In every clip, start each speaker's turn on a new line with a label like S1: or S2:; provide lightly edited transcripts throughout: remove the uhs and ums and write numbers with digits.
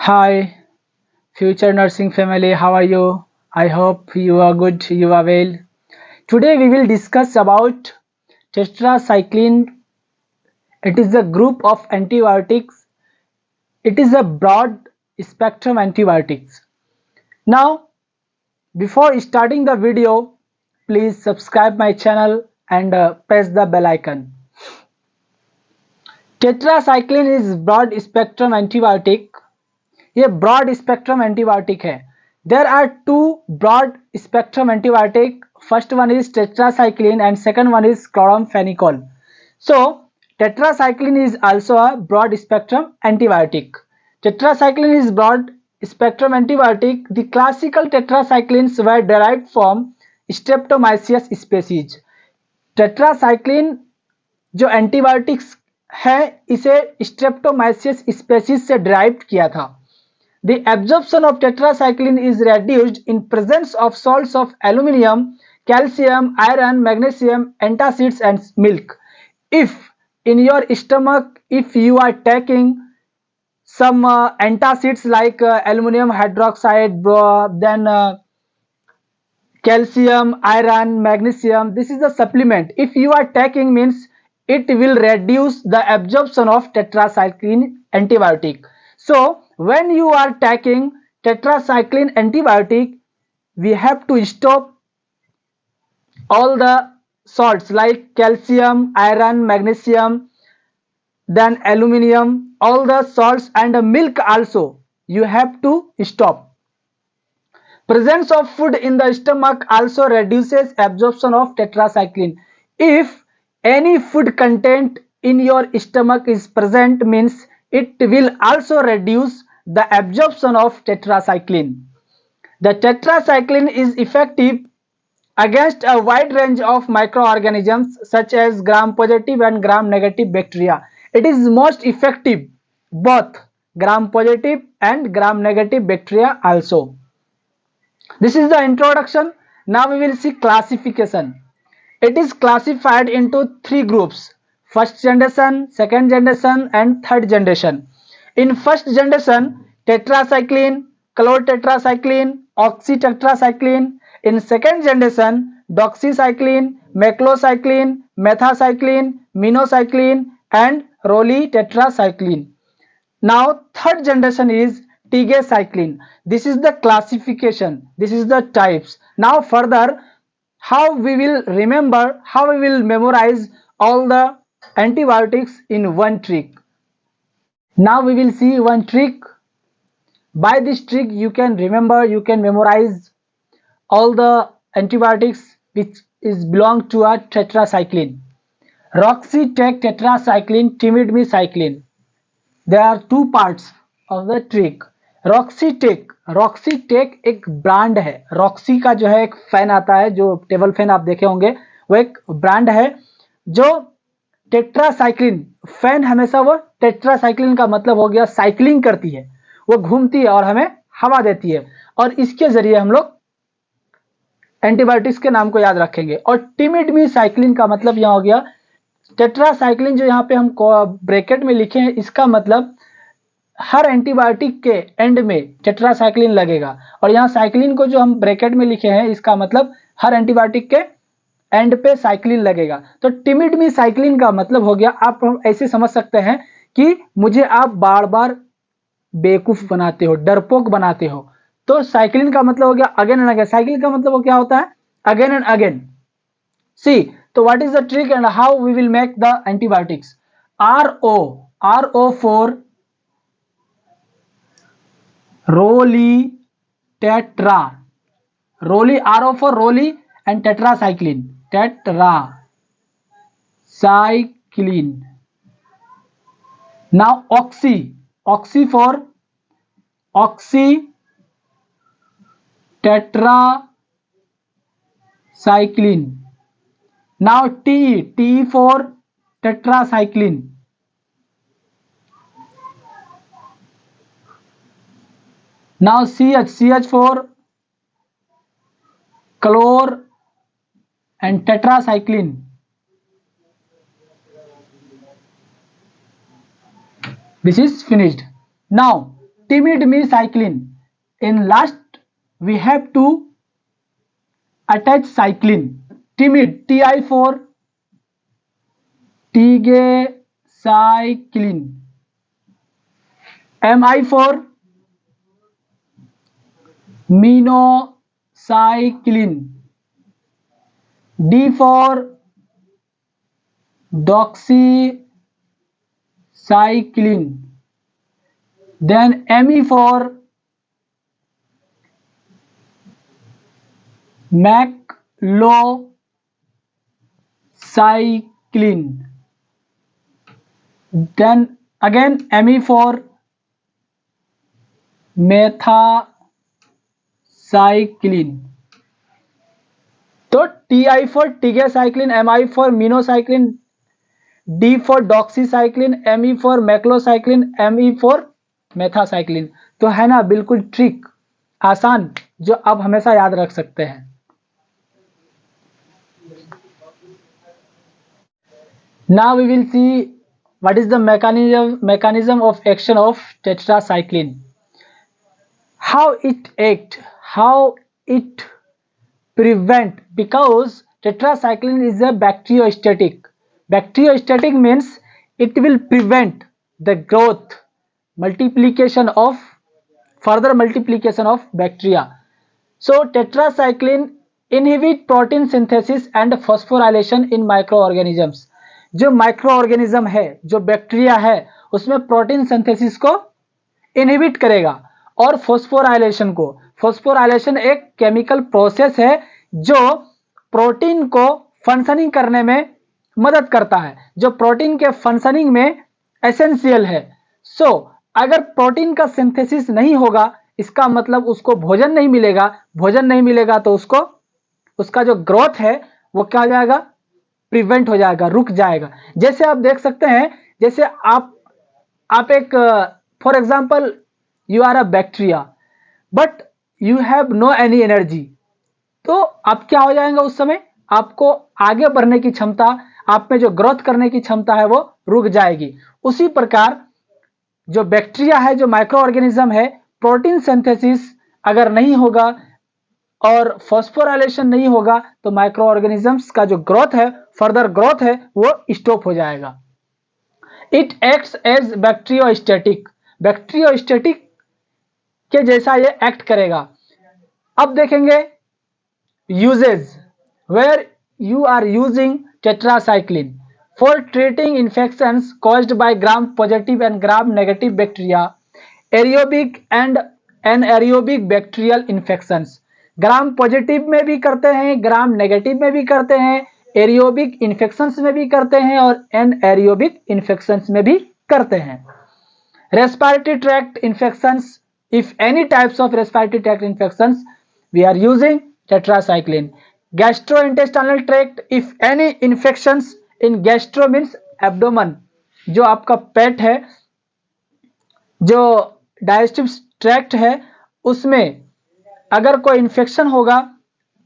S1: Hi, future nursing family, how are you? I hope you are good, you are well. Today we will discuss about tetracycline. It is a group of antibiotics. It is a broad spectrum antibiotics. Now, before starting the video, please subscribe my channel and press the bell icon. Tetracycline is broad spectrum antibiotic. ये broad spectrum antibiotic है. There are two broad spectrum antibiotic. First one is tetracycline and second one is chloramphenicol. So tetracycline is also a broad spectrum antibiotic. Tetracycline is broad spectrum antibiotic. The classical tetracyclines were derived from Streptomyces species. Tetracycline जो antibiotics है इसे Streptomyces species से derive किया था. The absorption of tetracycline is reduced in presence of salts of aluminum, calcium, iron, magnesium, antacids and milk. If in your stomach, if you are taking some antacids like aluminum hydroxide, then calcium, iron, magnesium, this is a supplement. If you are taking means it will reduce the absorption of tetracycline antibiotic. So when you are taking tetracycline antibiotic, we have to stop all the salts like calcium, iron, magnesium, then aluminum, all the salts and milk also you have to stop. Presence of food in the stomach also reduces absorption of tetracycline. If any food content in your stomach is present means it will also reduce the absorption of tetracycline. The tetracycline is effective against a wide range of microorganisms such as gram-positive and gram-negative bacteria. It is most effective both gram-positive and gram-negative bacteria also. This is the introduction. Now we will see classification. It is classified into three groups: first generation, second generation and third generation. In first generation, tetracycline, chlortetracycline, oxytetracycline. In second generation, doxycycline, maclocycline, methacycline, minocycline and rolitetracycline. Now third generation is tigecycline. This is the classification, this is the types. Now further, how we will remember, how we will memorize all the antibiotics in one trick. Now we will see one trick. By this trick you can remember, you can memorize all the antibiotics which is belong to a tetracycline. Roxy-Tec tetracycline, timidmicycline. There are two parts of the trick. रॉक्सीटेक एक brand है. Roxy का जो है एक fan आता है, जो table fan आप देखे होंगे, वो एक ब्रांड है जो टेट्रासाइक्लिन फैन, हमेशा वो टेट्रासाइक्लिन का मतलब हो गया साइक्लिंग करती है, वो घूमती है और हमें हवा देती है, और इसके जरिए हम लोग एंटीबायोटिक्स के नाम को याद रखेंगे. और टिमिडमिसाइक्लिन का मतलब यहां हो गया टेट्रासाइक्लिन, जो यहाँ पे हम ब्रैकेट में लिखे हैं, इसका मतलब हर एंटीबायोटिक के एंड में टेट्रासाइक्लिन लगेगा, और यहाँ साइक्लिन को जो हम ब्रैकेट में लिखे हैं इसका मतलब हर एंटीबायोटिक के एंड पे साइक्लिन लगेगा. तो टिमिडमिसाइक्लिन का मतलब हो गया, आप ऐसे समझ सकते हैं कि मुझे आप बार बार बेवकूफ बनाते हो, डरपोक बनाते हो. तो साइक्लिन का मतलब हो गया अगेन एंड अगेन. साइक्लिन का मतलब वो क्या होता है? Again and again. See, so what is the trick and how we will make the antibiotics? RO for RO for Roli and tetracycline. Now oxy for oxytetracycline. Now T for tetracycline. Now CH for chlor and tetracycline. This is finished. Now timid cyclin. In last we have to attach cyclin. Timid, Ti for tigecycline, Mi for minocycline, D for doxycycline, then Me for maclocycline, then again Me for methacycline. तो Ti for tigecycline, Mi for minocycline, D for doxycycline, Me for मैक्लोसाइक्लिन, Me for मेथासाइक्लिन. तो है ना बिल्कुल trick आसान जो आप हमेशा याद रख सकते हैं. Now we will see what is the mechanism of action of tetracycline. How it act, how it prevent, because tetracycline is a bacteriostatic. Bacteriostatic means it will prevent the growth, further multiplication of bacteria. So tetracycline inhibit protein synthesis and phosphorylation in microorganisms. जो microorganism है, जो bacteria है, उसमें protein synthesis को inhibit करेगा और phosphorylation को. Phosphorylation एक केमिकल प्रोसेस है जो प्रोटीन को फंक्शनिंग करने में मदद करता है, जो प्रोटीन के फंक्शनिंग में एसेंशियल है. सो अगर प्रोटीन का सिंथेसिस नहीं होगा, इसका मतलब उसको भोजन नहीं मिलेगा. भोजन नहीं मिलेगा तो उसका जो ग्रोथ है वो क्या हो जाएगा, प्रिवेंट हो जाएगा, रुक जाएगा. जैसे आप देख सकते हैं, जैसे आप एक for example you are a bacteria but you have no any energy, तो आप क्या हो जाएंगे उस समय, आपको आगे बढ़ने की क्षमता, आप में जो ग्रोथ करने की क्षमता है वो रुक जाएगी. उसी प्रकार जो बैक्टीरिया है, जो माइक्रो ऑर्गेनिज्म है, प्रोटीन सिंथेसिस अगर नहीं होगा और फॉस्फोराइलेशन नहीं होगा तो माइक्रो ऑर्गेनिजम्स का जो ग्रोथ है, फर्दर ग्रोथ है, वो स्टॉप हो जाएगा. It acts as bacteriostatic. Bacteriostatic के जैसा ये एक्ट करेगा. अब देखेंगे uses, where you are using tetracycline for treating infections caused by gram positive and gram negative bacteria, aerobic and anaerobic bacterial infections. Gram positive में भी करते हैं, ग्राम नेगेटिव में भी करते हैं, एरियोबिक इन्फेक्शंस में भी करते हैं और एनएरियोबिक इन्फेक्शंस में भी करते हैं. Respiratory tract infections, if any types of respiratory tract infections we are using tetracycline. Gastrointestinal tract, if any infections in gastro means abdomen, जो आपका पेट है, जो डाइजेस्टिव ट्रैक्ट है, उसमें अगर कोई इन्फेक्शन होगा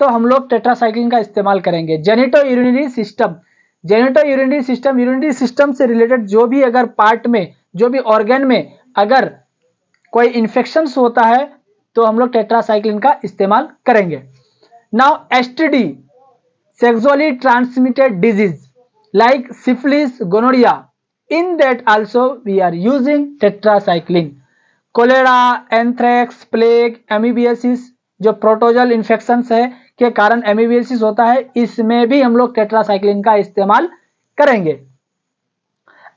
S1: तो हम लोग टेट्रासाइक्लिन का इस्तेमाल करेंगे. Genito urinary system, genito urinary system, urinary system से रिलेटेड जो भी अगर पार्ट में, जो भी ऑर्गन में अगर कोई इन्फेक्शंस होता है तो हम लोग टेट्रासाइक्लिन का इस्तेमाल करेंगे. Now STD, sexually transmitted disease like syphilis, gonorrhoea, in that also we are using tetracycline. Cholera, anthrax, plague, amoebiasis, जो प्रोटोजल इन्फेक्शंस है के कारण एमीबियासिस होता है, इसमें भी हम लोग टेट्रासाइक्लिन का इस्तेमाल करेंगे.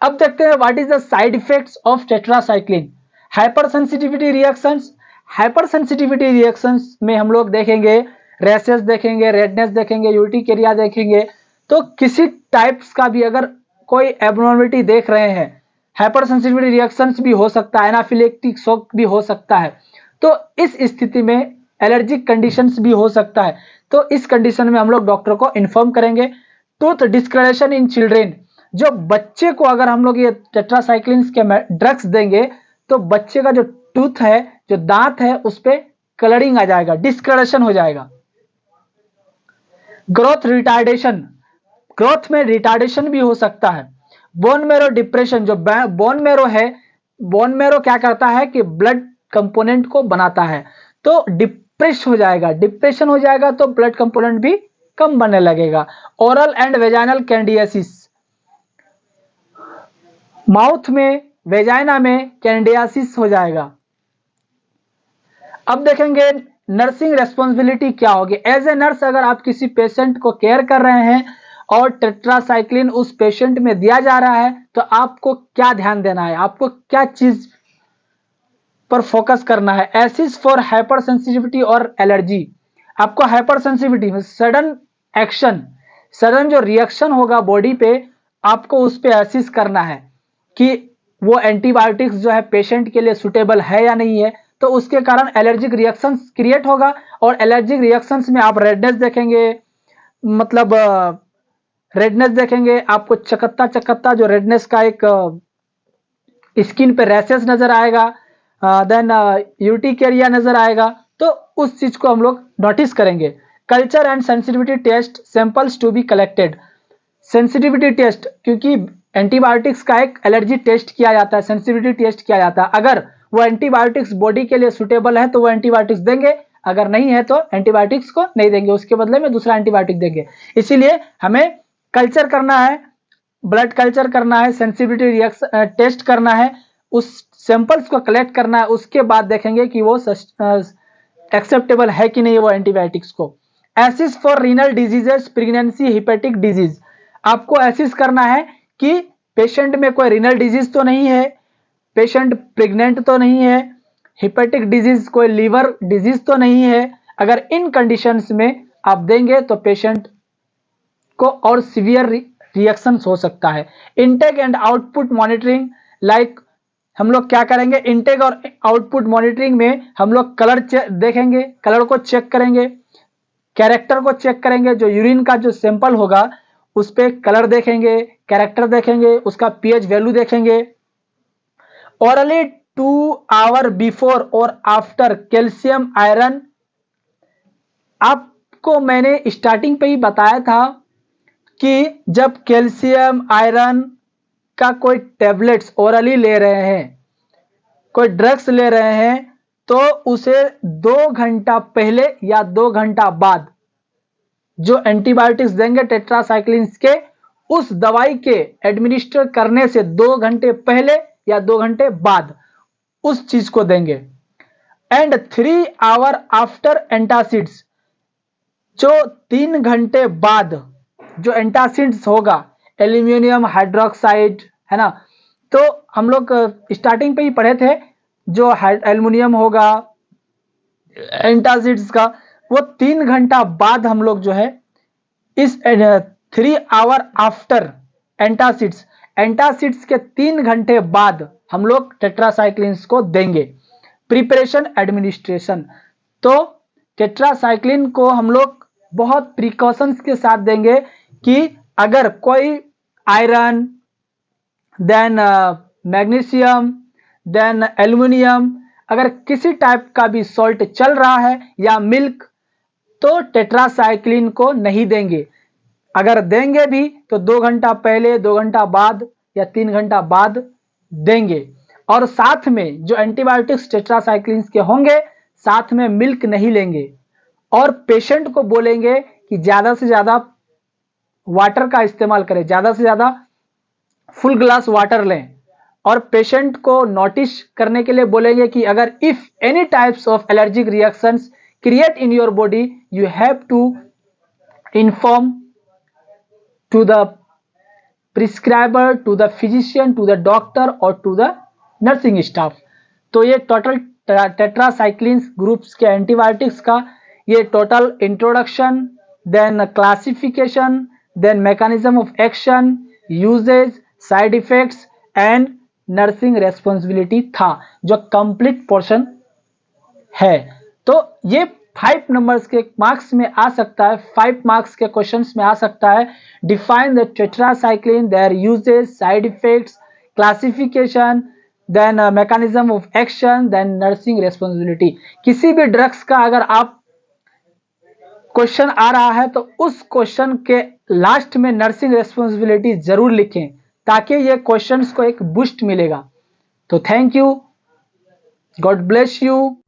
S1: अब देखते हैं what is the side effects of tetracycline. Hyper sensitivity reactions, hyper sensitivity reactions में हम लोग देखेंगे रैशेस देखेंगे, रेडनेस देखेंगे, यूटिकेरिया देखेंगे. तो किसी टाइप्स का भी अगर कोई एब्नॉर्मलिटी देख रहे हैं, हाइपर सेंसिटिविटी रिएक्शंस भी हो सकता है, एनाफिलेक्टिक शॉक भी हो सकता है, तो इस स्थिति में एलर्जिक कंडीशंस भी हो सकता है. तो इस कंडीशन में हम लोग डॉक्टर को इन्फॉर्म करेंगे. टूथ डिस्कलरेशन इन चिल्ड्रेन, जो बच्चे को अगर हम लोग ये टेट्रासाइक्लिन के ड्रग्स देंगे तो बच्चे का जो टूथ है, जो दांत है, उस पे कलरिंग आ जाएगा, डिस्कलरेशन हो जाएगा. ग्रोथ रिटार्डेशन, ग्रोथ में रिटार्डेशन भी हो सकता है. बोन मैरो डिप्रेशन, जो बोन मैरो है, बोन मैरो क्या करता है कि ब्लड कंपोनेंट को बनाता है, तो डिप्रेस हो जाएगा, डिप्रेशन हो जाएगा तो ब्लड कंपोनेंट भी कम बनने लगेगा। Oral and vaginal candidiasis, mouth में वेजाइना में कैंडिडियासिस हो जाएगा। अब देखेंगे नर्सिंग रेस्पॉन्सिबिलिटी क्या होगी। एज ए नर्स अगर आप किसी पेशेंट को केयर कर रहे हैं और टेट्रासाइक्लिन उस पेशेंट में दिया जा रहा है, तो आपको क्या ध्यान देना है, आपको क्या चीज पर फोकस करना है। एसिस फॉर हाइपर सेंसिटिविटी और एलर्जी, आपको हाइपर सेंसिटिविटी में सडन एक्शन, सडन जो रिएक्शन होगा बॉडी पे, आपको उस पे एसिस करना है कि वो एंटीबायोटिक्स जो है पेशेंट के लिए सुटेबल है या नहीं है। तो उसके कारण एलर्जिक रिएक्शंस क्रिएट होगा और एलर्जिक रिएक्शंस में आप रेडनेस देखेंगे, मतलब रेडनेस देखेंगे, आपको चकत्ता चकत्ता जो रेडनेस का एक स्किन पे रैशेस नजर आएगा, देन यूटिकेरिया नजर आएगा, तो उस चीज को हम लोग नोटिस करेंगे। Culture and sensitivity test samples to be collected, sensitivity test, क्योंकि एंटीबायोटिक्स का एक एलर्जी टेस्ट किया जाता है, सेंसिटिविटी टेस्ट किया जाता है। अगर वो एंटीबायोटिक्स बॉडी के लिए सुटेबल है तो वो एंटीबायोटिक्स देंगे, अगर नहीं है तो एंटीबायोटिक्स को नहीं देंगे, उसके बदले में दूसरा एंटीबायोटिक देंगे। इसीलिए हमें कल्चर करना है, ब्लड कल्चर करना है, सेंसिटिविटी रिएक्शन टेस्ट करना है, उस सैंपल्स को कलेक्ट करना है, उसके बाद देखेंगे कि वो एक्सेप्टेबल है कि नहीं वो एंटीबायोटिक्स को। Assess for renal diseases, pregnancy, hepatic disease, आपको एसिस करना है कि पेशेंट में कोई रीनल डिजीज तो नहीं है, पेशेंट प्रेग्नेंट तो नहीं है, हिपेटिक डिजीज कोई लीवर डिजीज तो नहीं है। अगर इन कंडीशंस में आप देंगे तो पेशेंट को और सीवियर रिएक्शंस हो सकता है। Intake and output monitoring, like हम लोग क्या करेंगे, इनटेक और आउटपुट मॉनिटरिंग में हम लोग कलर देखेंगे, कलर को चेक करेंगे, कैरेक्टर को चेक करेंगे, जो यूरिन का जो सैंपल होगा उस पर कलर देखेंगे, कैरेक्टर देखेंगे, उसका पीएच वैल्यू देखेंगे। ओरली 2 आवर बिफोर और आफ्टर कैल्शियम आयरन, आपको मैंने स्टार्टिंग पे ही बताया था कि जब कैल्शियम आयरन का कोई टेबलेट्स ओरली ले रहे हैं, कोई ड्रग्स ले रहे हैं, तो उसे 2 घंटा पहले या 2 घंटा बाद जो एंटीबायोटिक्स देंगे टेट्रासाइक्लिन्स के, उस दवाई के एडमिनिस्टर करने से 2 घंटे पहले या 2 घंटे बाद उस चीज को देंगे। एंड 3 आवर आफ्टर एंटासिड्स, जो 3 घंटे बाद जो एंटासिड्स होगा, एल्यूमिनियम हाइड्रोक्साइड है ना, तो हम लोग स्टार्टिंग पे ही पढ़े थे, जो एल्यूमिनियम होगा एंटासिड्स का, वो 3 घंटा बाद हम लोग जो है इस 3 आवर आफ्टर एंटासिड्स, एंटासिड्स के 3 घंटे बाद हम लोग टेट्रासाइक्लिन्स को देंगे। प्रिपरेशन एडमिनिस्ट्रेशन, तो टेट्रासाइक्लिन को हम लोग बहुत प्रिकॉशंस के साथ देंगे कि अगर कोई iron, then magnesium, then aluminium, अगर किसी टाइप का भी सॉल्ट चल रहा है या मिल्क, तो टेट्रासाइक्लिन को नहीं देंगे। अगर देंगे भी तो 2 घंटा पहले, 2 घंटा बाद या 3 घंटा बाद देंगे। और साथ में जो एंटीबायोटिक्स टेट्रासाइक्लिन के होंगे, साथ में मिल्क नहीं लेंगे। और पेशेंट को बोलेंगे कि ज्यादा से ज्यादा वाटर का इस्तेमाल करें, ज्यादा से ज्यादा फुल ग्लास वाटर लें। और पेशेंट को नोटिस करने के लिए बोलेंगे कि अगर if any types of allergic reactions create in your body, you have to inform to the prescriber, to the physician, to the doctor और टू द नर्सिंग स्टाफ। तो ये टोटल टेट्रासाइक्लिन ग्रुप्स के एंटीबायोटिक्स का ये total introduction, then classification, then mechanism of action, uses, side effects and nursing responsibility था, जो complete portion है। तो ये 5 नंबर्स के मार्क्स में आ सकता है, 5 मार्क्स के क्वेश्चंस में आ सकता है। Define the tetracycline, their uses, side effects, classification, then mechanism of action, then nursing responsibility. किसी भी ड्रग्स का अगर आप क्वेश्चन आ रहा है तो उस क्वेश्चन के लास्ट में नर्सिंग रेस्पॉन्सिबिलिटी जरूर लिखें, ताकि ये क्वेश्चंस को एक बूस्ट मिलेगा। तो thank you. God bless you.